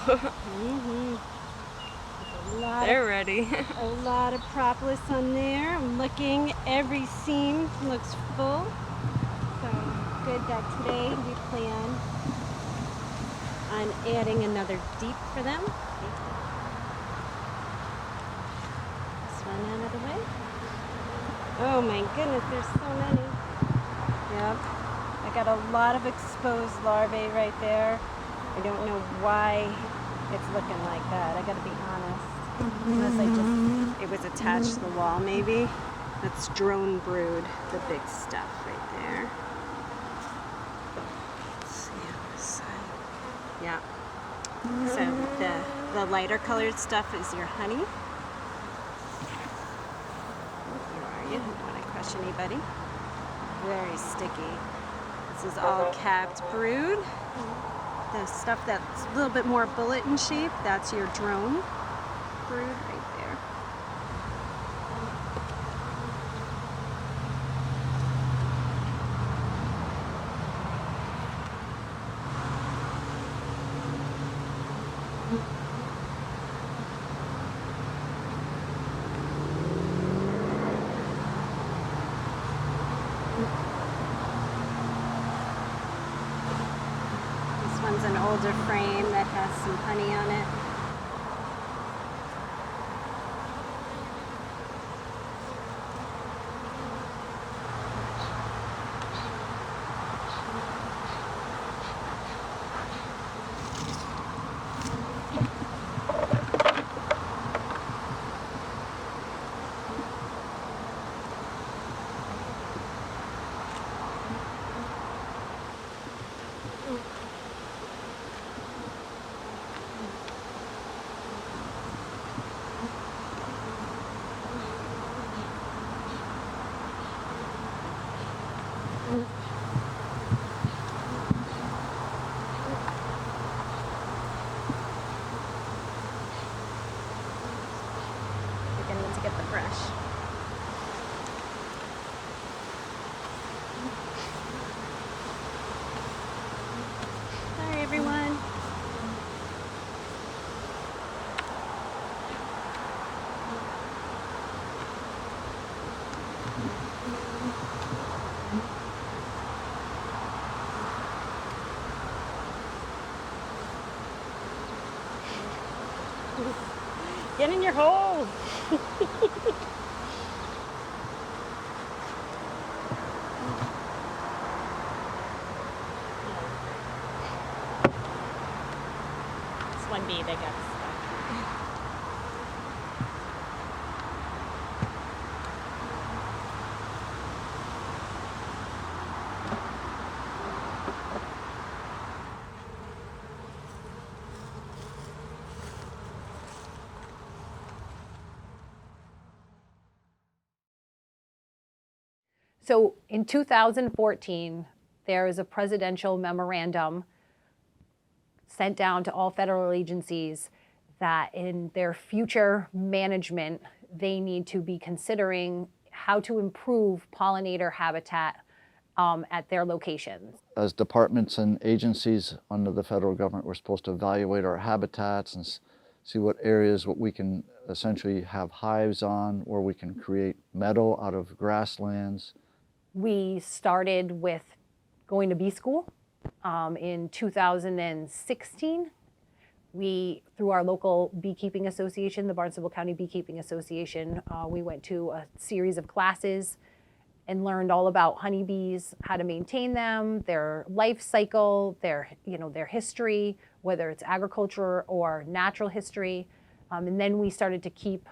Mm-hmm. They're ready. A lot of propolis on there. I'm looking, every seam looks full. So good that today we plan on adding another deep for them. This one out of the way. Oh my goodness, there's so many. Yep. I got a lot of exposed larvae right there. I don't know why it's looking like that. I gotta be honest. Unless it was attached to the wall maybe. That's drone brood, the big stuff right there. Let's see on this side. Yeah. So the lighter colored stuff is your honey. Where are you? I don't want to crush anybody. Very sticky. This is all capped brood. The stuff that's a little bit more bullet in shape, that's your drone brood right there. This one's an older frame that has some honey on it. Beginning to get the brush. Sorry, everyone. Get in your hole. This one bee, they got stuck. So in 2014, there is a presidential memorandum sent down to all federal agencies that in their future management, they need to be considering how to improve pollinator habitat at their locations. As departments and agencies under the federal government, we're supposed to evaluate our habitats and see what areas what we can essentially have hives on, where we can create meadow out of grasslands. We started with going to bee school in 2016. We, through our local beekeeping association, the Barnstable County Beekeeping Association, we went to a series of classes and learned all about honeybees, how to maintain them, their life cycle, their history, whether it's agriculture or natural history. And then we started to keep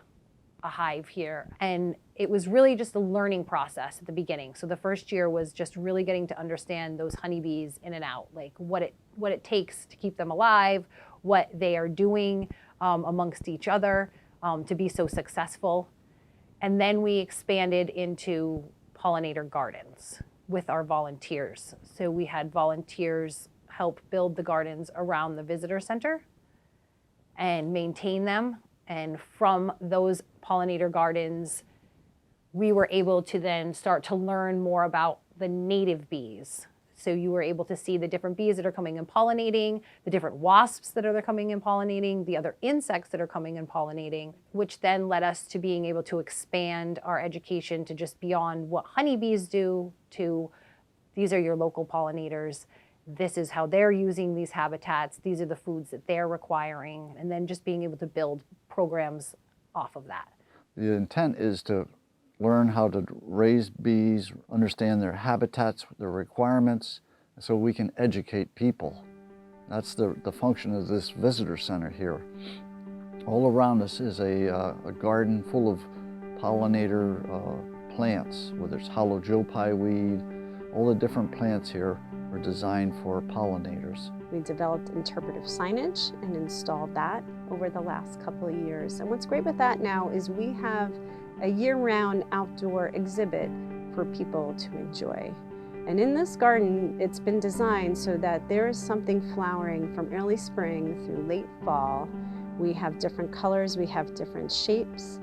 a hive here. And it was really just a learning process at the beginning. So the first year was just really getting to understand those honeybees in and out, like what it takes to keep them alive, what they are doing amongst each other to be so successful. And then we expanded into pollinator gardens with our volunteers. So we had volunteers help build the gardens around the visitor center and maintain them. And from those pollinator gardens, we were able to then start to learn more about the native bees. So you were able to see the different bees that are coming and pollinating, the different wasps that are coming and pollinating, the other insects that are coming and pollinating, which then led us to being able to expand our education to just beyond what honeybees do to these are your local pollinators. This is how they're using these habitats. These are the foods that they're requiring. And then just being able to build programs off of that. The intent is to learn how to raise bees, understand their habitats, their requirements, so we can educate people. That's the function of this visitor center here. All around us is a garden full of pollinator plants, whether it's hollow Joe Pye weed. All the different plants here are designed for pollinators. We developed interpretive signage and installed that over the last couple of years. And what's great with that now is we have a year-round outdoor exhibit for people to enjoy. And in this garden, it's been designed so that there is something flowering from early spring through late fall. We have different colors, we have different shapes,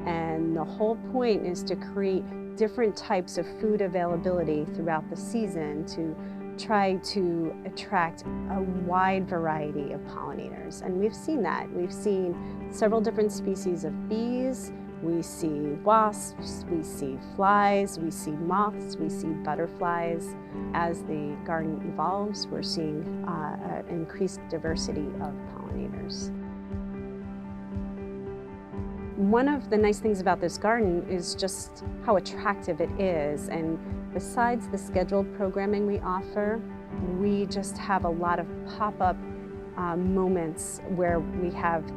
and the whole point is to create different types of food availability throughout the season to try to attract a wide variety of pollinators. And we've seen that. We've seen several different species of bees. We see wasps, we see flies, we see moths, we see butterflies. As the garden evolves, we're seeing an increased diversity of pollinators. One of the nice things about this garden is just how attractive it is. And besides the scheduled programming we offer, we just have a lot of pop-up moments where we have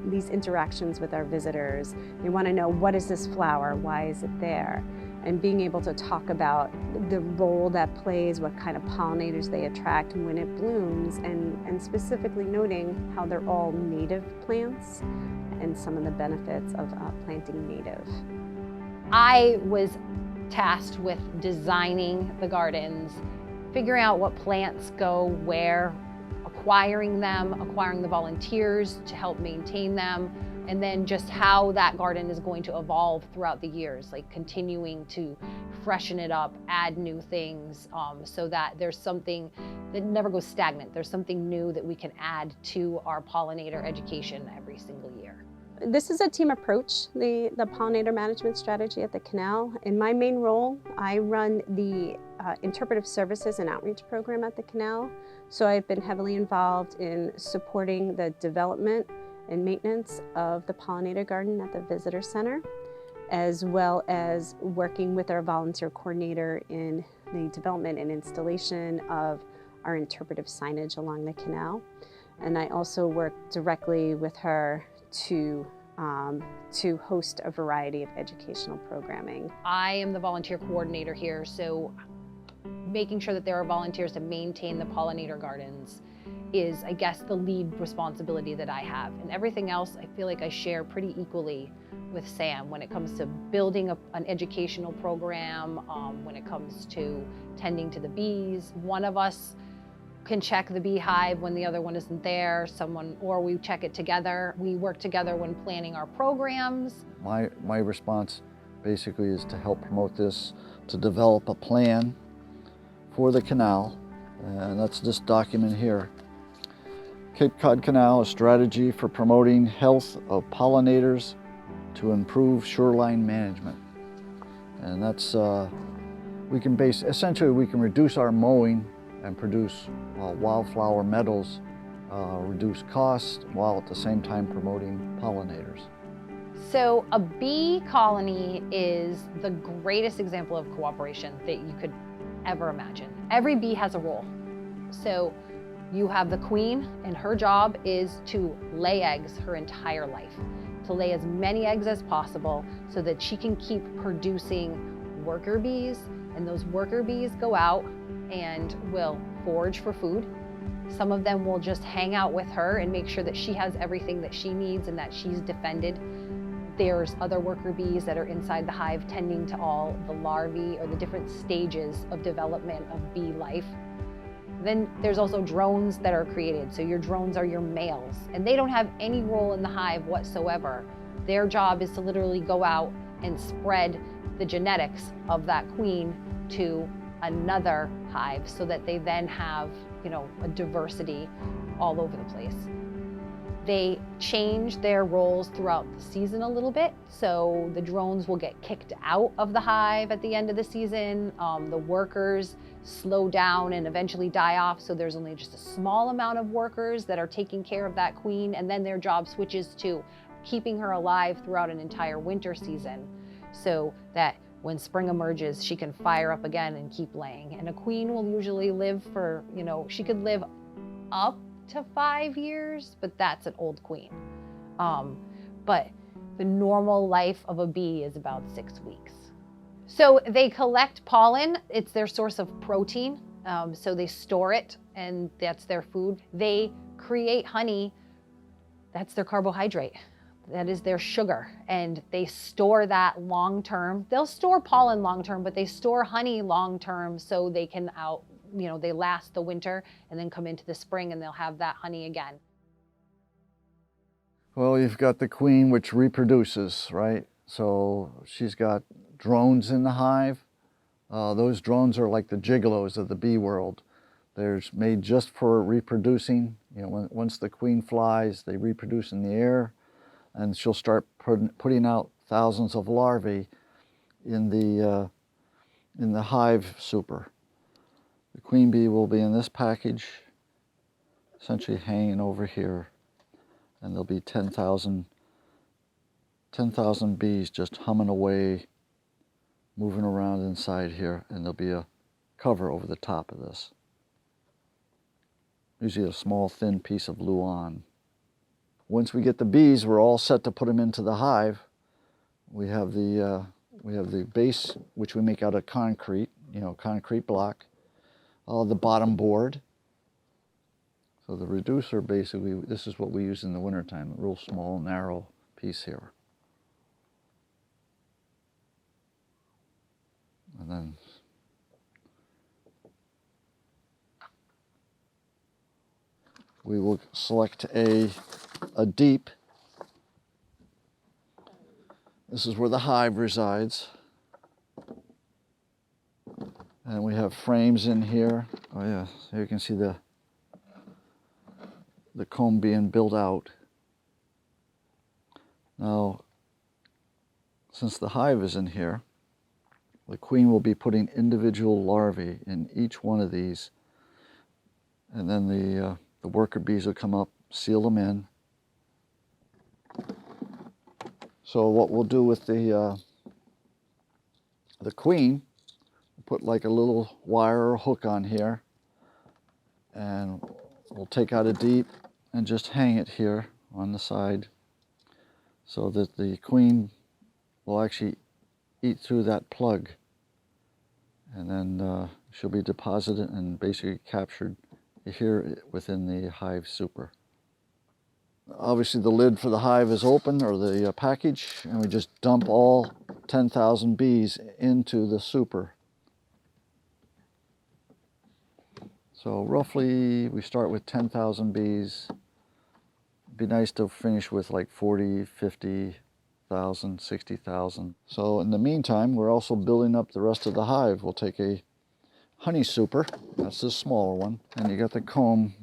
these interactions with our visitors. They want to know, what is this flower? Why is it there? And being able to talk about the role that plays, what kind of pollinators they attract when it blooms, and specifically noting how they're all native plants and some of the benefits of planting native. I was tasked with designing the gardens, figuring out what plants go where, acquiring them, acquiring the volunteers to help maintain them, and then just how that garden is going to evolve throughout the years, like continuing to freshen it up, add new things, so that there's something that never goes stagnant. There's something new that we can add to our pollinator education every single year. This is a team approach, the pollinator management strategy at the canal. In my main role, I run the interpretive services and outreach program at the canal. So I've been heavily involved in supporting the development and maintenance of the pollinator garden at the visitor center, as well as working with our volunteer coordinator in the development and installation of our interpretive signage along the canal. And I also work directly with her to host a variety of educational programming. I am the volunteer coordinator here, so making sure that there are volunteers to maintain the pollinator gardens is, I guess, the lead responsibility that I have. And everything else, I feel like I share pretty equally with Sam when it comes to building an educational program, when it comes to tending to the bees. One of us can check the beehive when the other one isn't there, or we check it together. We work together when planning our programs. My response basically is to help promote this, to develop a plan for the canal, and that's this document here. Cape Cod Canal, a strategy for promoting health of pollinators to improve shoreline management. And that's, essentially we can reduce our mowing and produce wildflower meadows, reduce costs, while at the same time promoting pollinators. So a bee colony is the greatest example of cooperation that you could ever imagine. Every bee has a role. So you have the queen, and her job is to lay eggs her entire life, to lay as many eggs as possible so that she can keep producing worker bees, and those worker bees go out and will forage for food. Some of them will just hang out with her and make sure that she has everything that she needs and that she's defended. There's other worker bees that are inside the hive tending to all the larvae or the different stages of development of bee life. Then there's also drones that are created. So your drones are your males, and they don't have any role in the hive whatsoever. Their job is to literally go out and spread the genetics of that queen to another hive so that they then have, you know, a diversity all over the place. They change their roles throughout the season a little bit. So the drones will get kicked out of the hive at the end of the season. The workers slow down and eventually die off. So there's only just a small amount of workers that are taking care of that queen. And then their job switches to keeping her alive throughout an entire winter season so that when spring emerges, she can fire up again and keep laying. And a queen will usually live for, you know, she could live up to 5 years, but that's an old queen. But the normal life of a bee is about 6 weeks. So they collect pollen. It's their source of protein. So they store it and that's their food. They create honey. That's their carbohydrate. That is their sugar. And they store that long term. They'll store pollen long term, but they store honey long term so they can they last the winter and then come into the spring and they'll have that honey again. Well, you've got the queen, which reproduces, right? So she's got drones in the hive. Those drones are like the gigolos of the bee world. They're made just for reproducing. You know, once the queen flies, they reproduce in the air, and she'll start putting out thousands of larvae in the hive super. The queen bee will be in this package, essentially hanging over here, and there'll be 10,000 bees just humming away, moving around inside here, and there'll be a cover over the top of this. Usually a small thin piece of luan. Once we get the bees, we're all set to put them into the hive. We have the base, which we make out of concrete, concrete block. The bottom board. So the reducer, basically, this is what we use in the wintertime, a real small, narrow piece here. And then we will select a deep. This is where the hive resides. And we have frames in here. Oh yeah, so you can see the comb being built out. Now, since the hive is in here, the queen will be putting individual larvae in each one of these. And then the worker bees will come up, seal them in. So what we'll do with the queen, put like a little wire or hook on here, and we'll take out a deep and just hang it here on the side so that the queen will actually eat through that plug, and then she'll be deposited and basically captured here within the hive super. Obviously the lid for the hive is open, or the package, and we just dump all 10,000 bees into the super. So roughly we start with 10,000 bees. It'd be nice to finish with like 40, 50,000, 60,000. So in the meantime, we're also building up the rest of the hive. We'll take a honey super, that's the smaller one, and you got the comb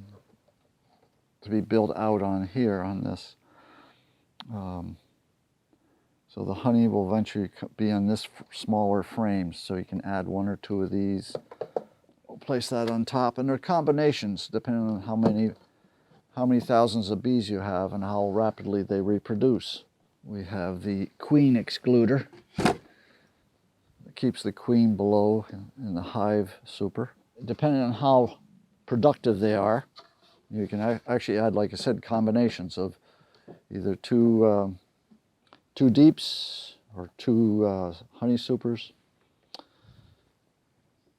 to be built out on here on this. So the honey will eventually be on this smaller frame, so you can add 1 or 2 of these. We'll place that on top, and they're combinations depending on how many thousands of bees you have and how rapidly they reproduce. We have the queen excluder. It keeps the queen below in the hive super. Depending on how productive they are, you can actually add, like I said, combinations of either two deeps or 2 honey supers.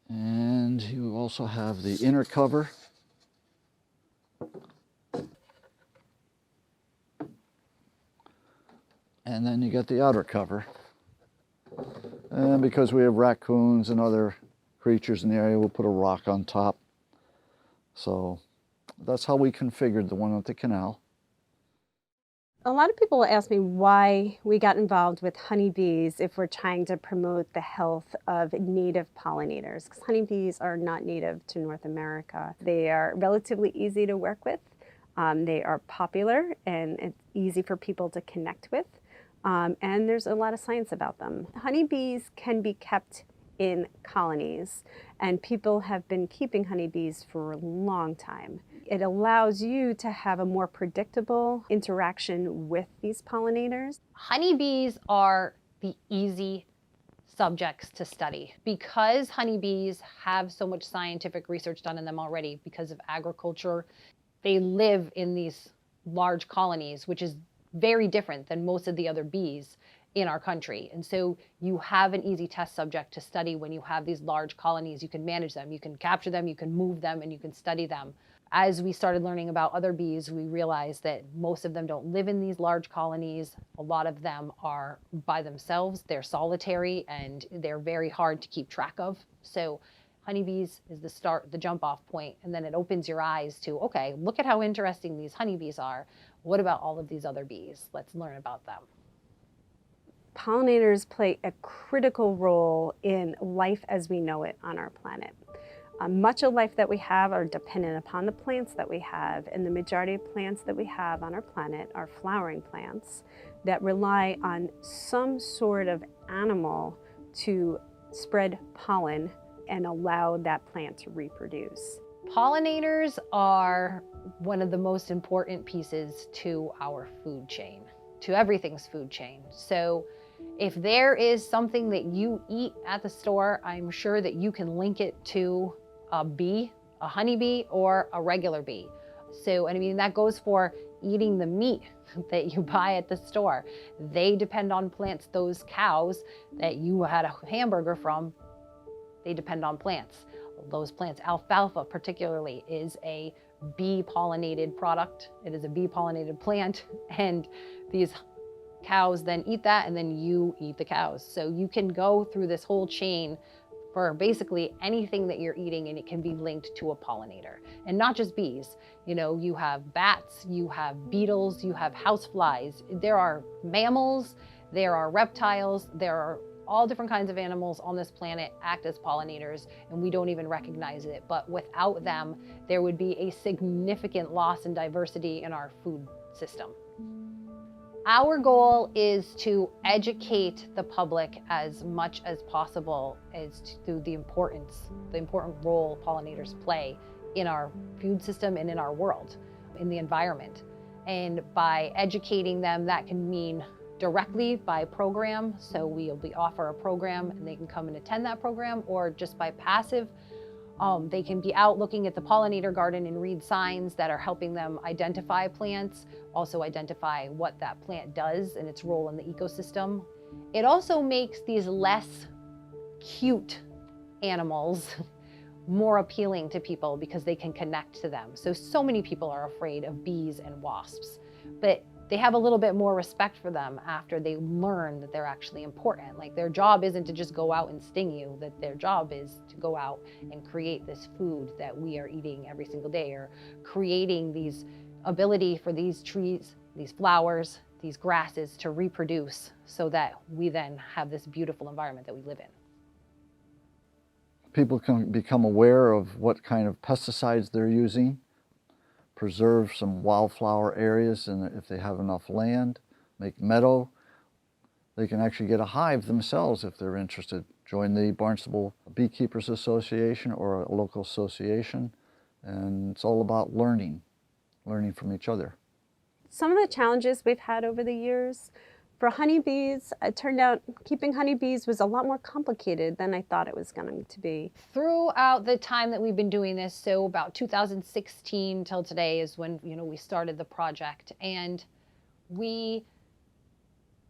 And you also have the inner cover. And then you got the outer cover. And because we have raccoons and other creatures in the area, we'll put a rock on top. So that's how we configured the one at the canal. A lot of people will ask me why we got involved with honeybees if we're trying to promote the health of native pollinators, because honeybees are not native to North America. They are relatively easy to work with. They are popular and it's easy for people to connect with. And there's a lot of science about them. Honeybees can be kept in colonies, and people have been keeping honeybees for a long time. It allows you to have a more predictable interaction with these pollinators. Honeybees are the easy subjects to study because honeybees have so much scientific research done in them already because of agriculture. They live in these large colonies, which is very different than most of the other bees in our country. And so you have an easy test subject to study when you have these large colonies. You can manage them, you can capture them, you can move them, and you can study them. As we started learning about other bees, we realized that most of them don't live in these large colonies. A lot of them are by themselves. They're solitary and they're very hard to keep track of. So honeybees is the start, the jump off point, and then it opens your eyes to, okay, look at how interesting these honeybees are. What about all of these other bees? Let's learn about them. Pollinators play a critical role in life as we know it on our planet. Much of life that we have are dependent upon the plants that we have, and the majority of plants that we have on our planet are flowering plants that rely on some sort of animal to spread pollen and allow that plant to reproduce. Pollinators are one of the most important pieces to our food chain, to everything's food chain. So if there is something that you eat at the store, I'm sure that you can link it to a bee, a honeybee, or a regular bee. So, and I mean, that goes for eating the meat that you buy at the store. They depend on plants. Those cows that you had a hamburger from, they depend on plants. Those plants, alfalfa particularly, is a bee pollinated product. It is a bee pollinated plant, and these cows then eat that, and then you eat the cows. So you can go through this whole chain for basically anything that you're eating, and it can be linked to a pollinator. And not just bees. You know, you have bats, you have beetles, you have houseflies. There are mammals, there are reptiles, there are all different kinds of animals on this planet act as pollinators, and we don't even recognize it. But without them, there would be a significant loss in diversity in our food system. Our goal is to educate the public as much as possible as to the important role pollinators play in our food system and in our world, in the environment. And by educating them, that can mean directly by program. So we offer a program and they can come and attend that program, or just by passive. They can be out looking at the pollinator garden and read signs that are helping them identify plants, also identify what that plant does and its role in the ecosystem. It also makes these less cute animals more appealing to people because they can connect to them. So many people are afraid of bees and wasps, but they have a little bit more respect for them after they learn that they're actually important. Like, their job isn't to just go out and sting you, that their job is to go out and create this food that we are eating every single day, or creating these ability for these trees, these flowers, these grasses to reproduce so that we then have this beautiful environment that we live in. People can become aware of what kind of pesticides they're using, preserve some wildflower areas, and if they have enough land, make meadow. They can actually get a hive themselves if they're interested. Join the Barnstable Beekeepers Association or a local association, and it's all about learning from each other. Some of the challenges we've had over the years, for honeybees, it turned out keeping honeybees was a lot more complicated than I thought it was going to be. Throughout the time that we've been doing this, so about 2016 till today is when, we started the project, and we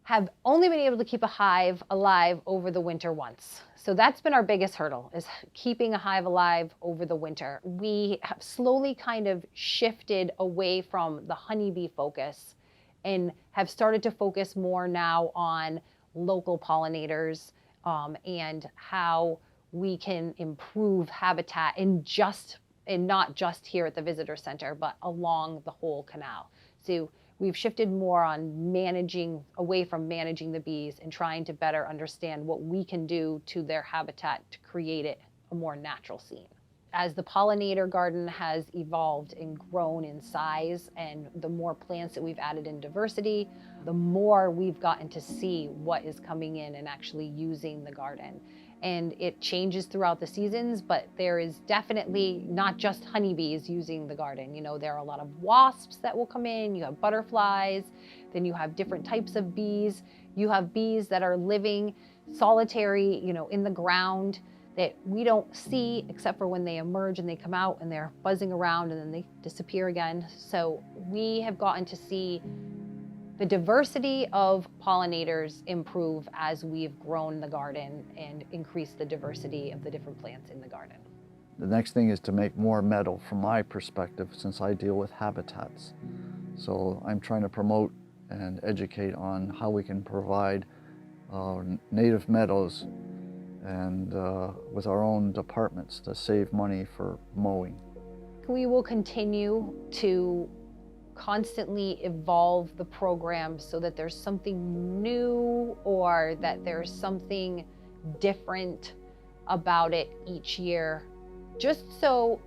have only been able to keep a hive alive over the winter once. So that's been our biggest hurdle, is keeping a hive alive over the winter. We have slowly kind of shifted away from the honeybee focus and have started to focus more now on local pollinators and how we can improve habitat and not just here at the visitor center, but along the whole canal. So We've shifted more on managing, away from managing the bees and trying to better understand what we can do to their habitat to create it a more natural scene. As the pollinator garden has evolved and grown in size, and the more plants that we've added in diversity, the more we've gotten to see what is coming in and actually using the garden. And it changes throughout the seasons, but there is definitely not just honeybees using the garden. You know, there are a lot of wasps that will come in, you have butterflies, then you have different types of bees. You have bees that are living solitary, you know, in the ground that we don't see except for when they emerge and they come out and they're buzzing around and then they disappear again. So we have gotten to see the diversity of pollinators improve as we've grown the garden and increased the diversity of the different plants in the garden. The next thing is to make more meadow from my perspective, since I deal with habitats. So I'm trying to promote and educate on how we can provide native meadows and with our own departments to save money for mowing. We will continue to constantly evolve the program so that there's something new or that there's something different about it each year, just so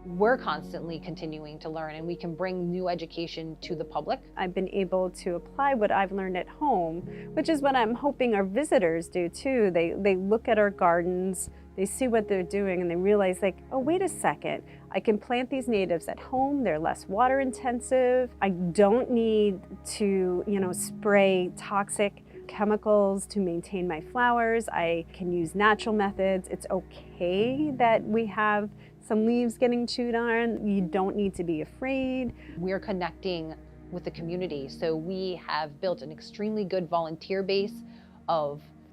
we're constantly continuing to learn and we can bring new education to the public. I've been able to apply what I've learned at home, which is what I'm hoping our visitors do too. They look at our gardens, they see what they're doing, and they realize, like, oh, wait a second, I can plant these natives at home. They're less water intensive. I don't need to, you know, spray toxic chemicals to maintain my flowers. I can use natural methods. It's okay that we have some leaves getting chewed on. You don't need to be afraid. We're connecting with the community. So we have built an extremely good volunteer base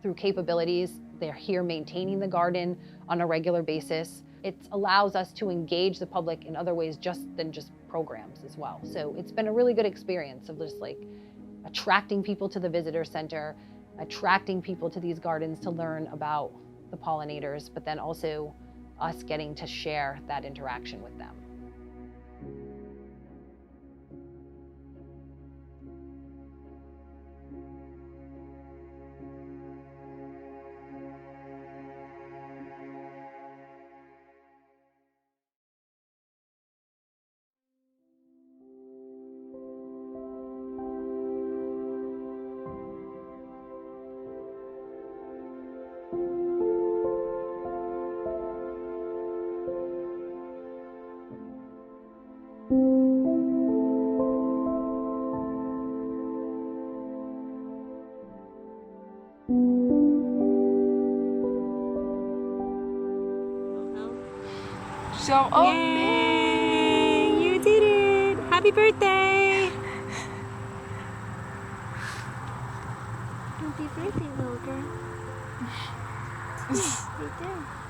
through capabilities. They're here maintaining the garden on a regular basis. It allows us to engage the public in other ways than just programs as well. So it's been a really good experience of just like attracting people to the visitor center, attracting people to these gardens to learn about the pollinators, but then also us getting to share that interaction with them. So, oh, Yay! You did it! Happy birthday! Happy birthday, little girl. Right there.